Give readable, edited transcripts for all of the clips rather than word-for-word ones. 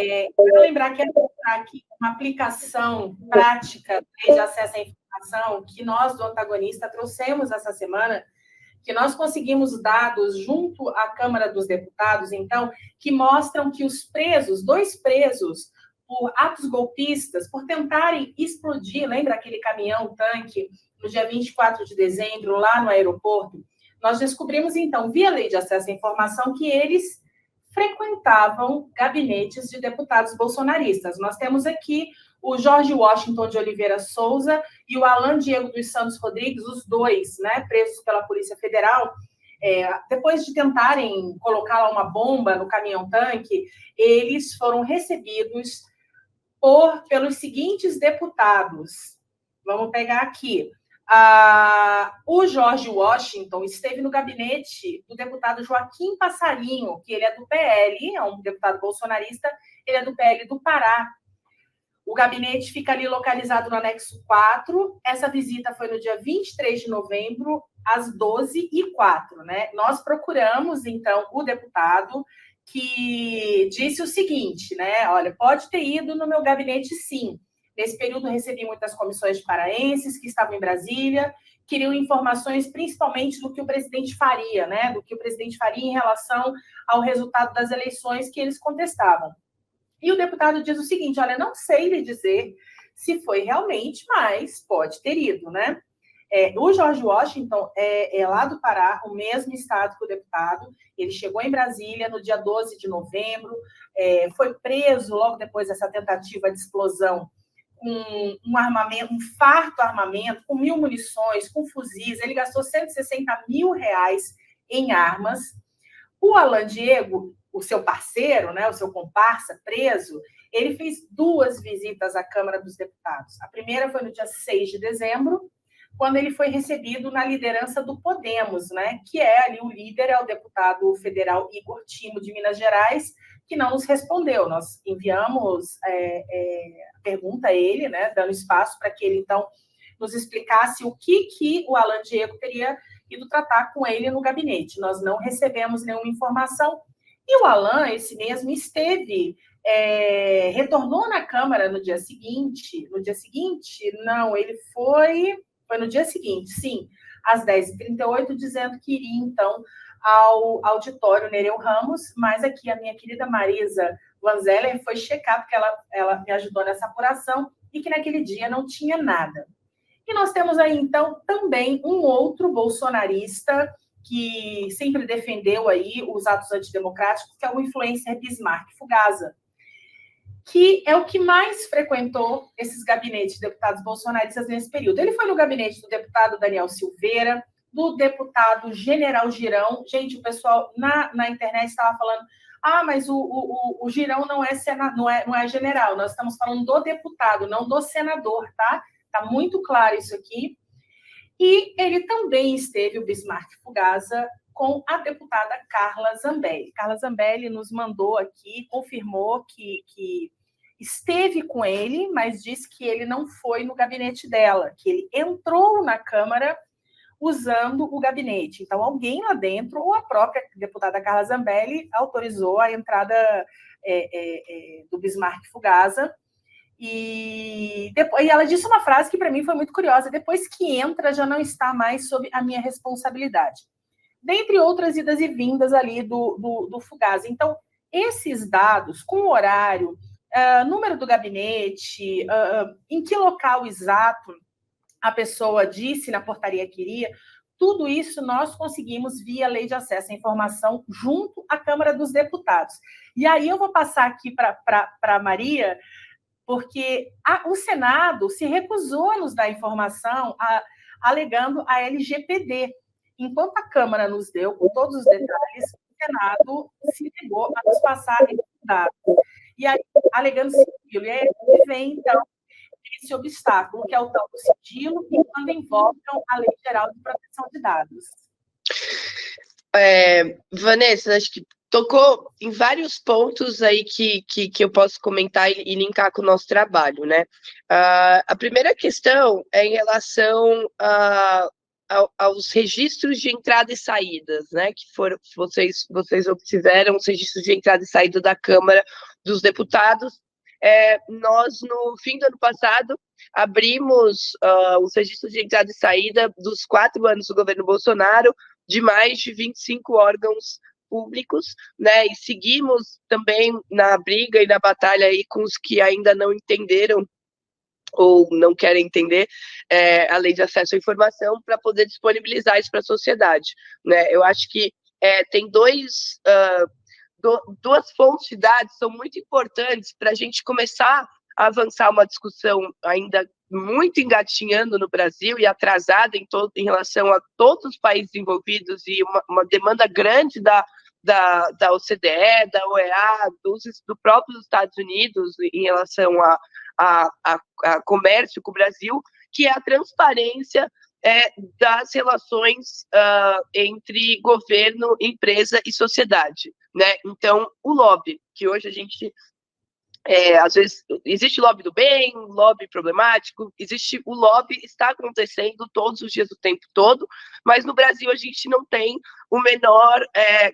Quero lembrar que aqui uma aplicação prática de acesso à informação que nós, do Antagonista, trouxemos essa semana, que nós conseguimos dados junto à Câmara dos Deputados, então, que mostram que os presos, 2 presos, por atos golpistas, por tentarem explodir, lembra aquele caminhão-tanque, no dia 24 de dezembro, lá no aeroporto? Nós descobrimos, então, via lei de acesso à informação, que eles frequentavam gabinetes de deputados bolsonaristas. Nós temos aqui o Jorge Washington de Oliveira Souza e o Alan Diego dos Santos Rodrigues, os 2, né, presos pela Polícia Federal. Depois de tentarem colocar lá uma bomba no caminhão-tanque, eles foram recebidos pelos seguintes deputados. Vamos pegar aqui. O Jorge Washington esteve no gabinete do deputado Joaquim Passarinho, que ele é do PL, é um deputado bolsonarista, ele é do PL do Pará. O gabinete fica ali localizado no anexo 4. Essa visita foi no dia 23 de novembro, às 12h04, né? Nós procuramos, então, o deputado que disse o seguinte, né? Olha, pode ter ido no meu gabinete, sim. Nesse período, recebi muitas comissões de paraenses que estavam em Brasília, queriam informações principalmente do que o presidente faria, né? Do que o presidente faria em relação ao resultado das eleições que eles contestavam. E o deputado diz o seguinte, olha, não sei lhe dizer se foi realmente, mas pode ter ido, né? O Jorge Washington é lá do Pará, o mesmo estado que o deputado. Ele chegou em Brasília no dia 12 de novembro, foi preso logo depois dessa tentativa de explosão com um armamento, um farto armamento, com 1.000 munições, com fuzis. Ele gastou R$160 mil em armas. O Alan Diego, o seu parceiro, né, o seu comparsa preso, ele fez 2 visitas à Câmara dos Deputados. A primeira foi no dia 6 de dezembro, quando ele foi recebido na liderança do Podemos, né, que é ali o líder, é o deputado federal Igor Timo, de Minas Gerais, que não nos respondeu. Nós enviamos a pergunta a ele, né, dando espaço para que ele, então, nos explicasse o que o Alan Diego teria ido tratar com ele no gabinete. Nós não recebemos nenhuma informação. E o Alan, esse mesmo, retornou na Câmara no dia seguinte. No dia seguinte, não, ele foi no dia seguinte, sim, às 10h38, dizendo que iria, então, ao auditório Nereu Ramos, mas aqui a minha querida Marisa Vanzeller foi checar, porque ela me ajudou nessa apuração, e que naquele dia não tinha nada. E nós temos aí, então, também um outro bolsonarista que sempre defendeu aí os atos antidemocráticos, que é o influencer Bismarck Fugaza, que é o que mais frequentou esses gabinetes de deputados bolsonaristas nesse período. Ele foi no gabinete do deputado Daniel Silveira, do deputado General Girão. Gente, o pessoal na internet estava falando, mas o Girão não é general, nós estamos falando do deputado, não do senador, tá? Está muito claro isso aqui. E ele também esteve, o Bismarck Fugaza, com a deputada Carla Zambelli. Carla Zambelli nos mandou aqui, confirmou que esteve com ele, mas disse que ele não foi no gabinete dela, que ele entrou na Câmara usando o gabinete. Então, alguém lá dentro, ou a própria deputada Carla Zambelli, autorizou a entrada do Bismarck Fugaza. E ela disse uma frase que para mim foi muito curiosa: depois que entra, já não está mais sob a minha responsabilidade. Dentre outras idas e vindas ali do Fugaza. Então, esses dados, com o horário, número do gabinete, em que local exato a pessoa disse na portaria que iria, tudo isso nós conseguimos via Lei de Acesso à Informação junto à Câmara dos Deputados. E aí eu vou passar aqui para a Maria, porque o Senado se recusou a nos dar informação alegando a LGPD. Enquanto a Câmara nos deu com todos os detalhes, o Senado se negou a nos passar esses dados. E aí, alegando sigilo. E aí vem, então, esse obstáculo, que é o tal do sigilo, e quando invocam a Lei Geral de Proteção de Dados. Vanessa, acho que tocou em vários pontos aí que eu posso comentar e linkar com o nosso trabalho, né? A primeira questão é em relação aos registros de entrada e saídas, né? Que foram vocês obtiveram os registros de entrada e saída da Câmara dos deputados, nós, no fim do ano passado, abrimos os registros de entrada e saída dos 4 anos do governo Bolsonaro, de mais de 25 órgãos públicos, né, e seguimos também na briga e na batalha aí com os que ainda não entenderam ou não querem entender a lei de acesso à informação para poder disponibilizar isso para a sociedade, né? Eu acho que tem duas fontes de dados são muito importantes para a gente começar a avançar uma discussão ainda muito engatinhando no Brasil e atrasada em relação a todos os países envolvidos e uma demanda grande da OCDE, da OEA, do próprio Estados Unidos em relação a comércio com o Brasil, que é a transparência das relações entre governo, empresa e sociedade, né? Então, o lobby, que hoje a gente às vezes existe lobby do bem, lobby problemático, o lobby está acontecendo todos os dias do tempo todo, mas no Brasil a gente não tem o menor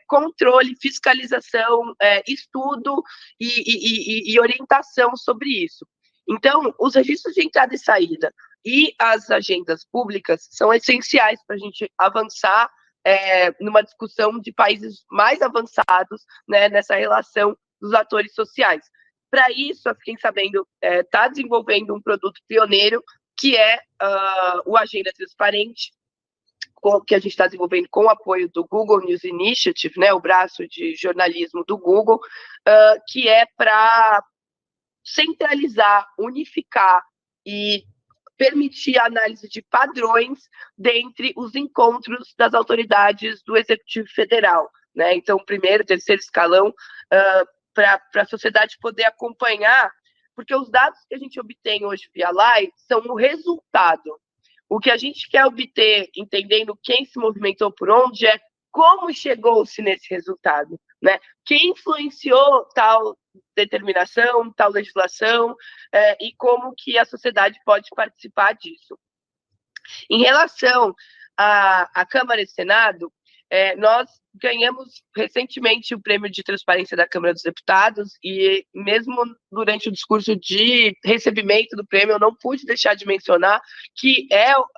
controle, fiscalização, estudo e orientação sobre isso. Então, os registros de entrada e saída e as agendas públicas são essenciais para a gente avançar numa discussão de países mais avançados, né, nessa relação dos atores sociais. Para isso, a Fiquem Sabendo está desenvolvendo um produto pioneiro, que é o Agenda Transparente, que a gente está desenvolvendo com o apoio do Google News Initiative, né, o braço de jornalismo do Google, que é para centralizar, unificar e permitir a análise de padrões dentre os encontros das autoridades do Executivo Federal, né? Então, primeiro, terceiro escalão, para a sociedade poder acompanhar, porque os dados que a gente obtém hoje via live são o resultado. O que a gente quer obter, entendendo quem se movimentou por onde, é como chegou-se nesse resultado, né? Quem influenciou tal determinação, tal legislação, e como que a sociedade pode participar disso. Em relação à Câmara e Senado, nós ganhamos recentemente o Prêmio de Transparência da Câmara dos Deputados e mesmo durante o discurso de recebimento do prêmio, eu não pude deixar de mencionar que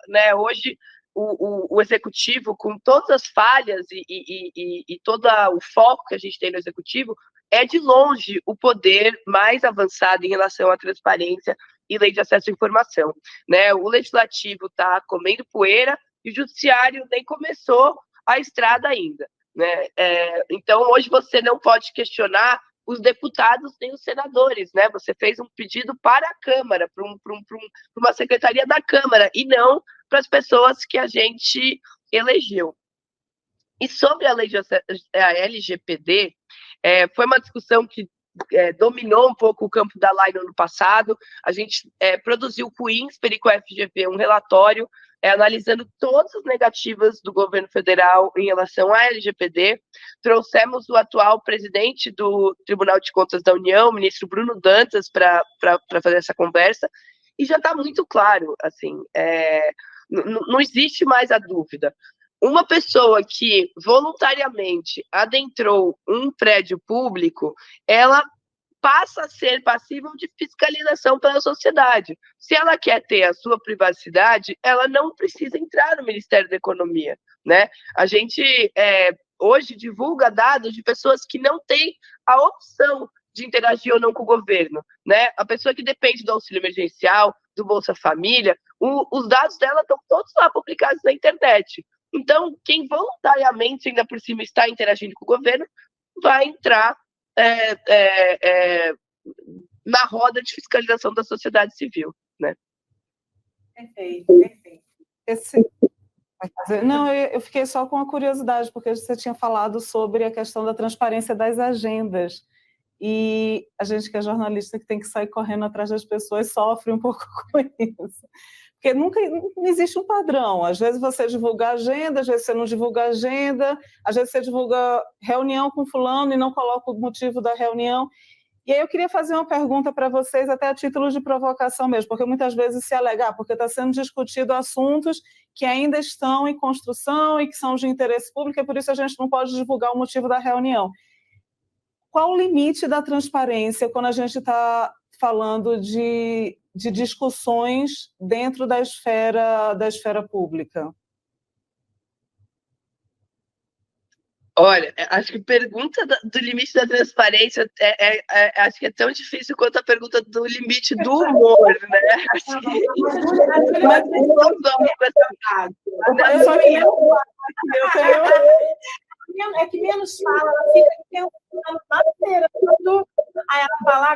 né, hoje o Executivo, com todas as falhas e todo o foco que a gente tem no Executivo, é de longe o poder mais avançado em relação à transparência e lei de acesso à informação, né? O Legislativo está comendo poeira e o Judiciário nem começou a estrada ainda, né? Então, hoje você não pode questionar os deputados nem os senadores, né? Você fez um pedido para a Câmara, para uma secretaria da Câmara, e não para as pessoas que a gente elegeu. E sobre a lei de a LGPD, foi uma discussão que dominou um pouco o campo da LAI no ano passado. A gente produziu com o INSPER e com a FGV um relatório analisando todas as negativas do governo federal em relação à LGPD. Trouxemos o atual presidente do Tribunal de Contas da União, o ministro Bruno Dantas, para fazer essa conversa, e já está muito claro, assim, não existe mais a dúvida. Uma pessoa que voluntariamente adentrou um prédio público, ela passa a ser passível de fiscalização pela sociedade. Se ela quer ter a sua privacidade, ela não precisa entrar no Ministério da Economia, né? A gente hoje divulga dados de pessoas que não têm a opção de interagir ou não com o governo, né? A pessoa que depende do auxílio emergencial, do Bolsa Família, os dados dela estão todos lá publicados na internet. Então, quem voluntariamente, ainda por cima, está interagindo com o governo, vai entrar na roda de fiscalização da sociedade civil, né? Perfeito, perfeito. Não, eu fiquei só com a curiosidade, porque você tinha falado sobre a questão da transparência das agendas, e a gente que é jornalista que tem que sair correndo atrás das pessoas sofre um pouco com isso. Porque não existe um padrão. Às vezes você divulga a agenda, às vezes você não divulga a agenda, às vezes você divulga reunião com fulano e não coloca o motivo da reunião. E aí eu queria fazer uma pergunta para vocês, até a título de provocação mesmo, porque muitas vezes se alega, porque está sendo discutido assuntos que ainda estão em construção e que são de interesse público, e por isso a gente não pode divulgar o motivo da reunião. qual o limite da transparência quando a gente está falando de discussões dentro da esfera pública? Olha, acho que pergunta do limite da transparência acho que é tão difícil quanto a pergunta do limite do humor, né? Acho que... É que menos fala, ela fica pensando na feira, aí ela fala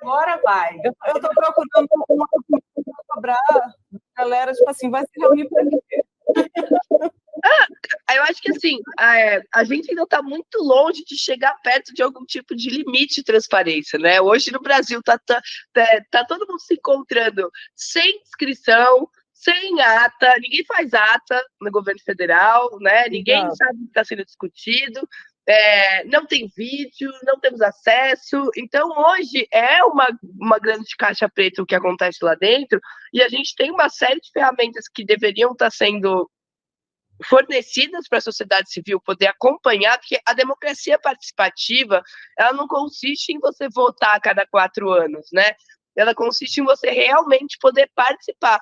agora vai. Eu estou procurando uma cobrar a galera, tipo assim, vai se reunir para quê? Eu acho que assim, a gente ainda está muito longe de chegar perto de algum tipo de limite de transparência, né? Hoje no Brasil tá todo mundo se encontrando sem inscrição, sem ata, ninguém faz ata no governo federal, né? Ninguém sabe o que está sendo discutido, não tem vídeo, não temos acesso. Então, hoje é uma grande caixa preta o que acontece lá dentro, e a gente tem uma série de ferramentas que deveriam estar sendo fornecidas para a sociedade civil poder acompanhar, porque a democracia participativa, ela não consiste em você votar a cada 4 anos, né? Ela consiste em você realmente poder participar.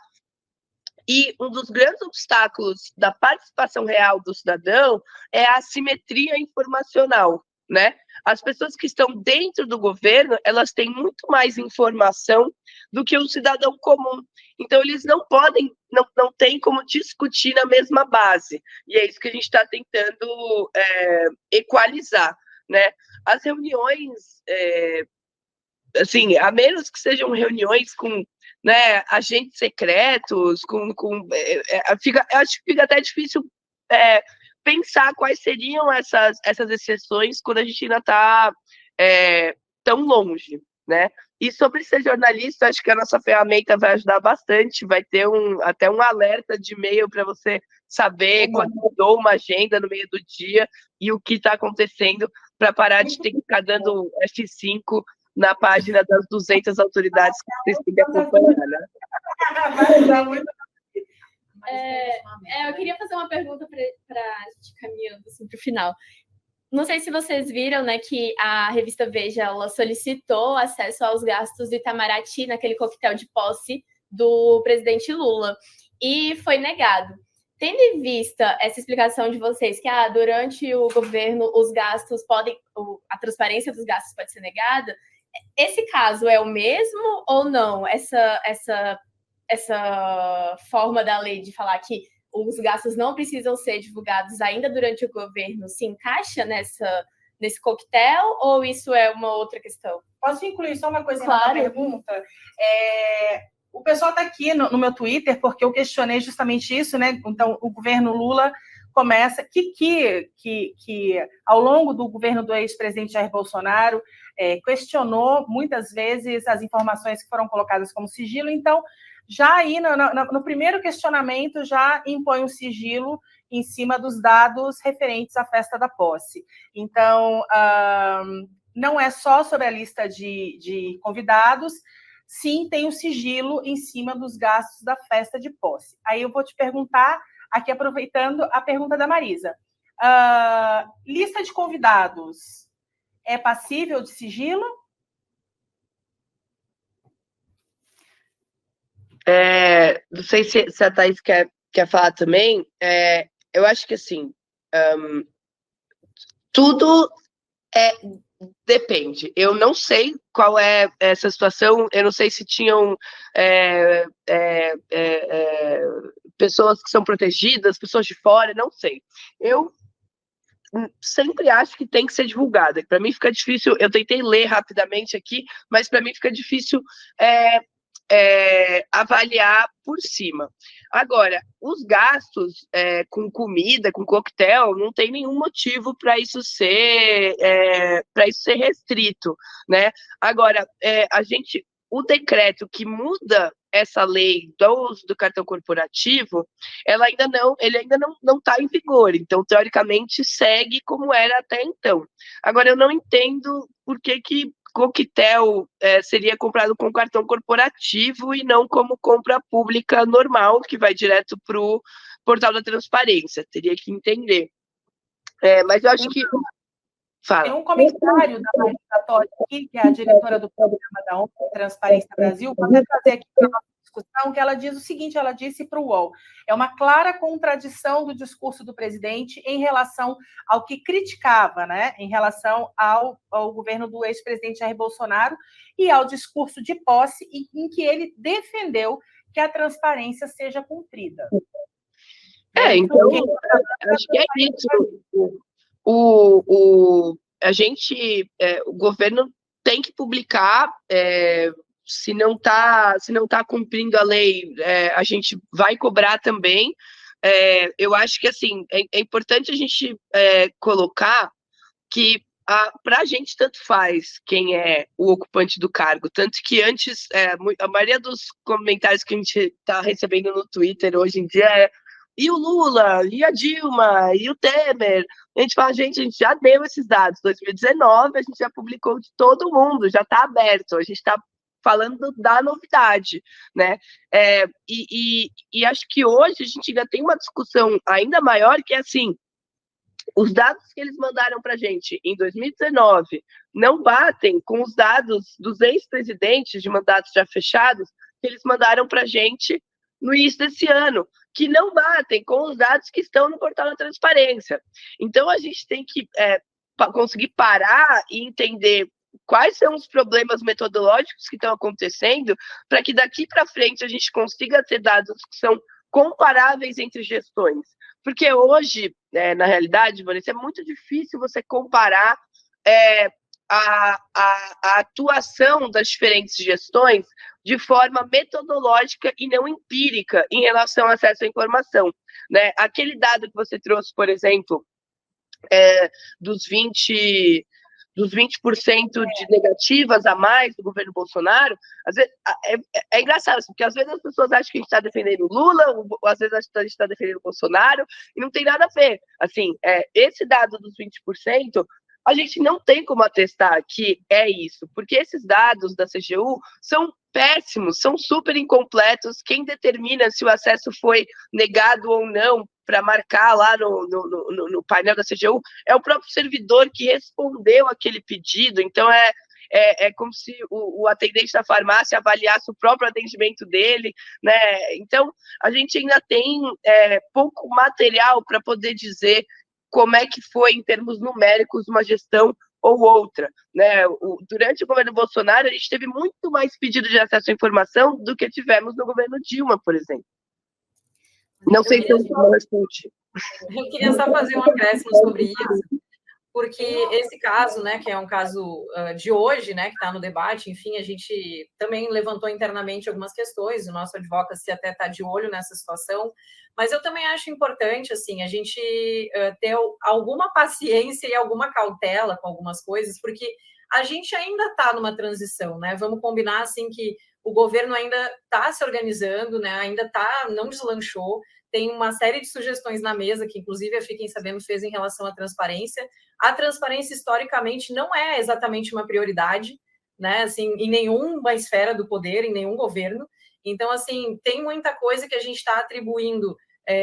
E um dos grandes obstáculos da participação real do cidadão é a assimetria informacional, né? As pessoas que estão dentro do governo, elas têm muito mais informação do que o cidadão comum. Então, eles não podem, não tem como discutir na mesma base. E é isso que a gente está tentando equalizar, né? As reuniões, assim, a menos que sejam reuniões com, né, agentes secretos, eu acho que fica até difícil pensar quais seriam essas exceções quando a gente ainda está tão longe, né? E sobre ser jornalista, acho que a nossa ferramenta vai ajudar bastante, vai ter até um alerta de e-mail para você saber quando mudou uma agenda no meio do dia e o que está acontecendo, para parar de ter que ficar dando F5 na página das 200 autoridades que vocês têm que acompanhar, né? Eu queria fazer uma pergunta para a gente caminhando assim, para o final. Não sei se vocês viram, né, que a revista Veja ela solicitou acesso aos gastos do Itamaraty naquele coquetel de posse do presidente Lula e foi negado. Tendo em vista essa explicação de vocês que durante o governo os gastos a transparência dos gastos pode ser negada, esse caso é o mesmo ou não? Essa forma da lei de falar que os gastos não precisam ser divulgados ainda durante o governo se encaixa nesse coquetel ou isso é uma outra questão? Posso incluir só uma coisa na pergunta? O pessoal está aqui no meu Twitter porque eu questionei justamente isso, né? Então, o governo Lula começa que ao longo do governo do ex-presidente Jair Bolsonaro questionou muitas vezes as informações que foram colocadas como sigilo. Então, já aí no primeiro questionamento já impõe um sigilo em cima dos dados referentes à festa da posse. Então, não é só sobre a lista de convidados, sim, tem um sigilo em cima dos gastos da festa de posse. Aí eu vou te perguntar, aqui aproveitando a pergunta da Marisa, lista de convidados é passível de sigilo? Não sei se a Thaís quer falar também. Eu acho que assim, tudo depende. Eu não sei qual é essa situação, eu não sei se tinham pessoas que são protegidas, pessoas de fora, não sei. Eu sempre acho que tem que ser divulgada. Para mim fica difícil, eu tentei ler rapidamente aqui, mas para mim fica difícil avaliar por cima. Agora, os gastos com comida, com coquetel, não tem nenhum motivo para isso ser restrito, né? Agora, o decreto que muda essa lei do cartão corporativo, ele ainda não está em vigor, então, teoricamente, segue como era até então. Agora, eu não entendo por que coquetel seria comprado com cartão corporativo e não como compra pública normal, que vai direto para o portal da transparência. Teria que entender. Mas eu acho que Fala. Tem um comentário da Marisa Totti aqui, que é a diretora do programa da ONG Transparência Brasil, vou até trazer aqui para a nossa discussão, que ela diz o seguinte, ela disse para o UOL, é uma clara contradição do discurso do presidente em relação ao que criticava, né, em relação ao governo do ex-presidente Jair Bolsonaro e ao discurso de posse em que ele defendeu que a transparência seja cumprida. Então, acho que é isso. O governo tem que publicar, se não tá cumprindo a lei, a gente vai cobrar também. Eu acho que assim, é importante a gente colocar que para a gente tanto faz quem é o ocupante do cargo, tanto que antes, a maioria dos comentários que a gente está recebendo no Twitter hoje em dia e o Lula, e a Dilma, e o Temer. A gente fala, gente, a gente já deu esses dados. 2019, a gente já publicou de todo mundo, já está aberto. A gente está falando da novidade, né? E acho que hoje a gente ainda tem uma discussão ainda maior, que é assim, os dados que eles mandaram para a gente em 2019 não batem com os dados dos ex-presidentes de mandatos já fechados que eles mandaram para a gente no início desse ano, que não batem com os dados que estão no portal da transparência. Então, a gente tem que conseguir parar e entender quais são os problemas metodológicos que estão acontecendo para que daqui para frente a gente consiga ter dados que são comparáveis entre gestões. Porque hoje, na realidade, Vanessa, é muito difícil você comparar a atuação das diferentes gestões de forma metodológica e não empírica em relação ao acesso à informação, né? Aquele dado que você trouxe, por exemplo, dos 20% de negativas a mais do governo Bolsonaro, às vezes, é engraçado, porque às vezes as pessoas acham que a gente está defendendo o Lula, ou às vezes a gente está defendendo o Bolsonaro, e não tem nada a ver. Assim, esse dado dos 20%, a gente não tem como atestar que é isso, porque esses dados da CGU são péssimos, são super incompletos. Quem determina se o acesso foi negado ou não para marcar lá no painel da CGU é o próprio servidor que respondeu aquele pedido. Então, é como se o atendente da farmácia avaliasse o próprio atendimento dele, né? Então, a gente ainda tem pouco material para poder dizer como é que foi, em termos numéricos, uma gestão ou outra, né? Durante o governo Bolsonaro, a gente teve muito mais pedido de acesso à informação do que tivemos no governo Dilma, por exemplo. Não sei se eu respondi. Eu queria só fazer um acréscimo sobre isso, porque esse caso, né, que é um caso de hoje, né, que está no debate, enfim, a gente também levantou internamente algumas questões, o nosso advocacy até está de olho nessa situação, mas eu também acho importante, assim, a gente ter alguma paciência e alguma cautela com algumas coisas, porque a gente ainda está numa transição, né, vamos combinar, assim, que o governo ainda está se organizando, né, ainda não deslanchou, tem uma série de sugestões na mesa, que inclusive a Fiquem Sabendo fez em relação à transparência. A transparência, historicamente, não é exatamente uma prioridade, né, assim, em nenhuma esfera do poder, em nenhum governo. Então, assim, tem muita coisa que a gente está atribuindo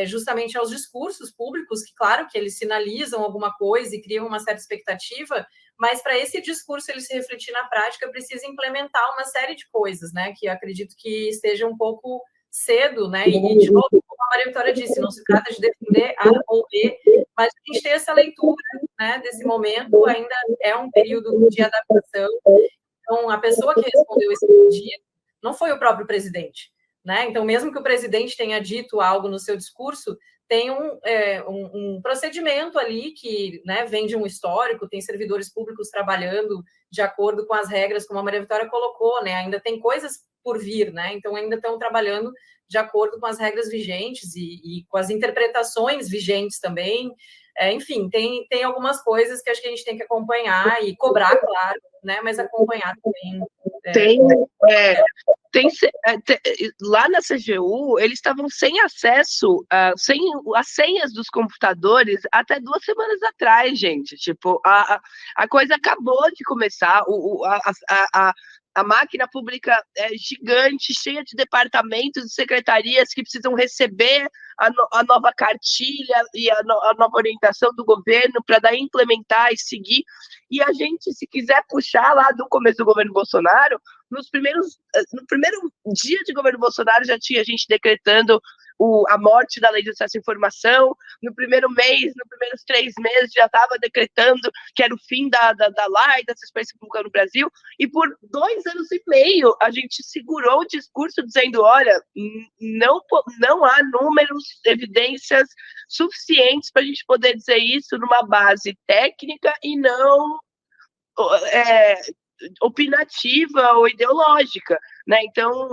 justamente aos discursos públicos, que, claro, que eles sinalizam alguma coisa e criam uma certa expectativa, mas para esse discurso ele se refletir na prática, precisa implementar uma série de coisas, né, que eu acredito que esteja um pouco cedo, né, e de novo, como a Maria Vitória disse, não se trata de defender A ou B, mas a gente ter essa leitura, né, desse momento, ainda é um período de adaptação. Então, a pessoa que respondeu esse pedido não foi o próprio presidente, né? Então, mesmo que o presidente tenha dito algo no seu discurso, tem um procedimento ali que, né, vem de um histórico, tem servidores públicos trabalhando de acordo com as regras, como a Maria Vitória colocou, né? Ainda tem coisas por vir, né? Então, ainda estão trabalhando de acordo com as regras vigentes e com as interpretações vigentes também. Enfim, tem algumas coisas que acho que a gente tem que acompanhar e cobrar, claro, né? Mas acompanhar também. Lá na CGU, eles estavam sem acesso, sem as senhas dos computadores até 2 semanas atrás, gente. Tipo, a coisa acabou de começar, A máquina pública é gigante, cheia de departamentos e secretarias que precisam receber a nova cartilha e a nova orientação do governo para daí implementar e seguir. E a gente, se quiser puxar lá do começo do governo Bolsonaro, no primeiro dia de governo Bolsonaro já tinha gente decretando a morte da lei de acesso à informação. No primeiro mês, nos primeiros 3 meses, já estava decretando que era o fim da lei da assistência pública no Brasil, e por 2 anos e meio a gente segurou o discurso dizendo, olha, não há números, evidências suficientes para a gente poder dizer isso numa base técnica e não opinativa ou ideológica, né? Então,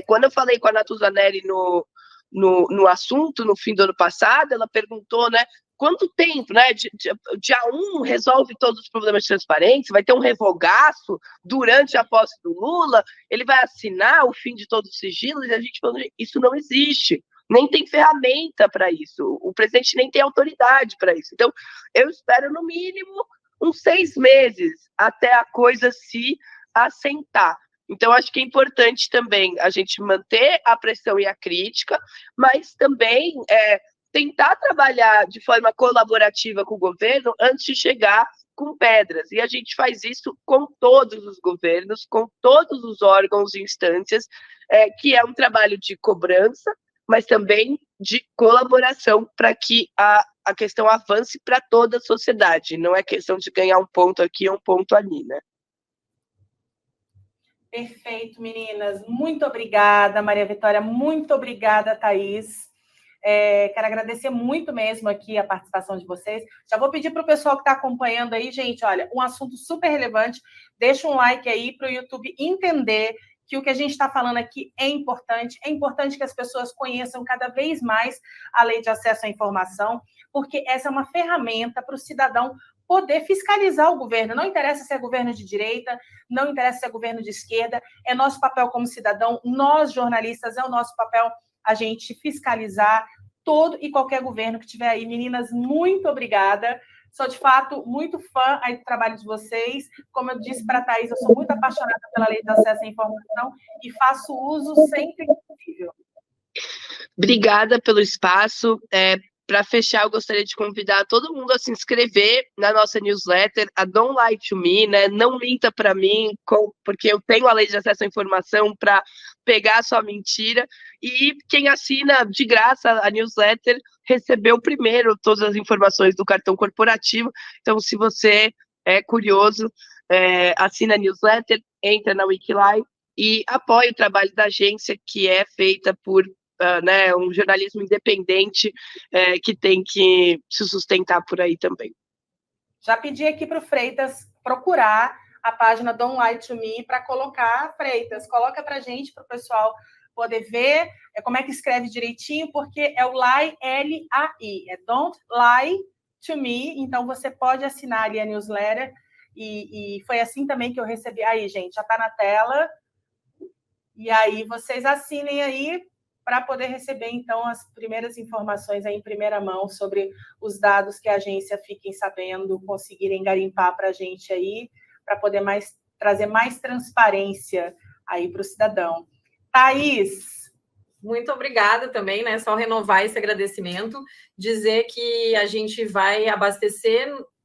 quando eu falei com a Natuzaneri no assunto, no fim do ano passado, ela perguntou, né, quanto tempo, né, dia 1 resolve todos os problemas de transparência, vai ter um revogaço durante a posse do Lula, ele vai assinar o fim de todos os sigilos, e a gente falou, isso não existe, nem tem ferramenta para isso, o presidente nem tem autoridade para isso. Então, eu espero, no mínimo, uns 6 meses até a coisa se assentar. Então, acho que é importante também a gente manter a pressão e a crítica, mas também tentar trabalhar de forma colaborativa com o governo antes de chegar com pedras. E a gente faz isso com todos os governos, com todos os órgãos e instâncias, que é um trabalho de cobrança, mas também de colaboração para que a questão avance para toda a sociedade. Não é questão de ganhar um ponto aqui ou um ponto ali, né? Perfeito, meninas. Muito obrigada, Maria Vitória. Muito obrigada, Thaís. Quero agradecer muito mesmo aqui a participação de vocês. Já vou pedir para o pessoal que está acompanhando aí, gente, olha, um assunto super relevante. Deixa um like aí para o YouTube entender que o que a gente está falando aqui é importante que as pessoas conheçam cada vez mais a lei de acesso à informação, porque essa é uma ferramenta para o cidadão poder fiscalizar o governo. Não interessa se é governo de direita, não interessa se é governo de esquerda, é nosso papel como cidadão, nós jornalistas, é o nosso papel a gente fiscalizar todo e qualquer governo que tiver aí. Meninas, muito obrigada. Sou, de fato, muito fã aí do trabalho de vocês. Como eu disse para a Thaís, eu sou muito apaixonada pela lei de acesso à informação e faço uso sempre que possível. Obrigada pelo espaço. Para fechar, eu gostaria de convidar todo mundo a se inscrever na nossa newsletter, a Don't Lie to Me, né? Não minta para mim, porque eu tenho a lei de acesso à informação para pegar a sua mentira. E quem assina de graça a newsletter recebeu primeiro todas as informações do cartão corporativo. Então, se você é curioso, assina a newsletter, entra na Wikileaks e apoia o trabalho da agência, que é feita por um jornalismo independente que tem que se sustentar por aí também. Já pedi aqui para o Freitas procurar a página Don't Lie to Me para colocar, Freitas, coloca para a gente, para o pessoal poder ver como é que escreve direitinho, porque é o Lie, L-A-I, é Don't Lie to Me, então você pode assinar ali a newsletter, e foi assim também que eu recebi. Aí, gente, já está na tela, e aí vocês assinem aí, para poder receber, então, as primeiras informações aí em primeira mão sobre os dados que a agência fiquem sabendo, conseguirem garimpar para a gente aí, para poder trazer mais transparência aí para o cidadão. Thaís. Muito obrigada também, né? Só renovar esse agradecimento, dizer que a gente vai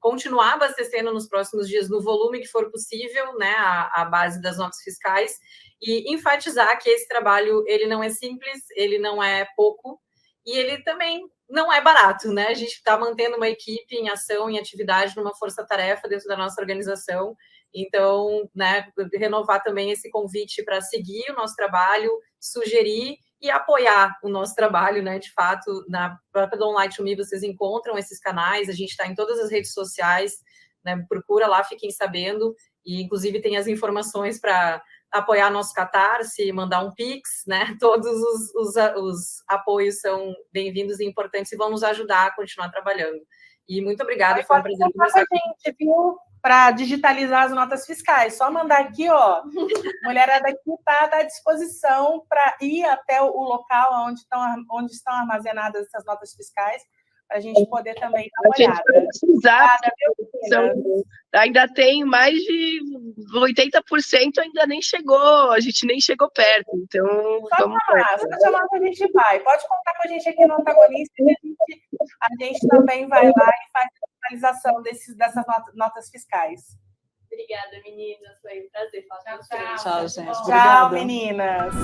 continuar abastecendo nos próximos dias, no volume que for possível, né? A base das notas fiscais, e enfatizar que esse trabalho, ele não é simples, ele não é pouco, e ele também não é barato, né? A gente está mantendo uma equipe em ação, em atividade, numa força-tarefa dentro da nossa organização. Então, né, renovar também esse convite para seguir o nosso trabalho, sugerir e apoiar o nosso trabalho, né? De fato, na própria Don't Lie to Me vocês encontram esses canais, a gente está em todas as redes sociais, né? Procura lá, fiquem sabendo, e inclusive tem as informações para apoiar nosso Catarse, mandar um Pix, né? Todos os apoios são bem-vindos e importantes e vão nos ajudar a continuar trabalhando. E muito obrigada, foi um prazer conversar com a gente, viu? Para digitalizar as notas fiscais. Só mandar aqui, ó. Mulherada aqui está à disposição para ir até o local onde estão armazenadas essas notas fiscais, para a gente poder também dar uma A gente olhada. vai precisar, Obrigada, meu querido. ainda tem mais de 80% ainda nem chegou, a gente nem chegou perto, então vamos Só chamar que a gente vai. Pode contar com a gente aqui no Antagonista, e a gente também vai lá e faz a finalização dessas notas fiscais. Obrigada, meninas. Foi um prazer falar com vocês. Tchau, gente. Tchau, Obrigada. meninas.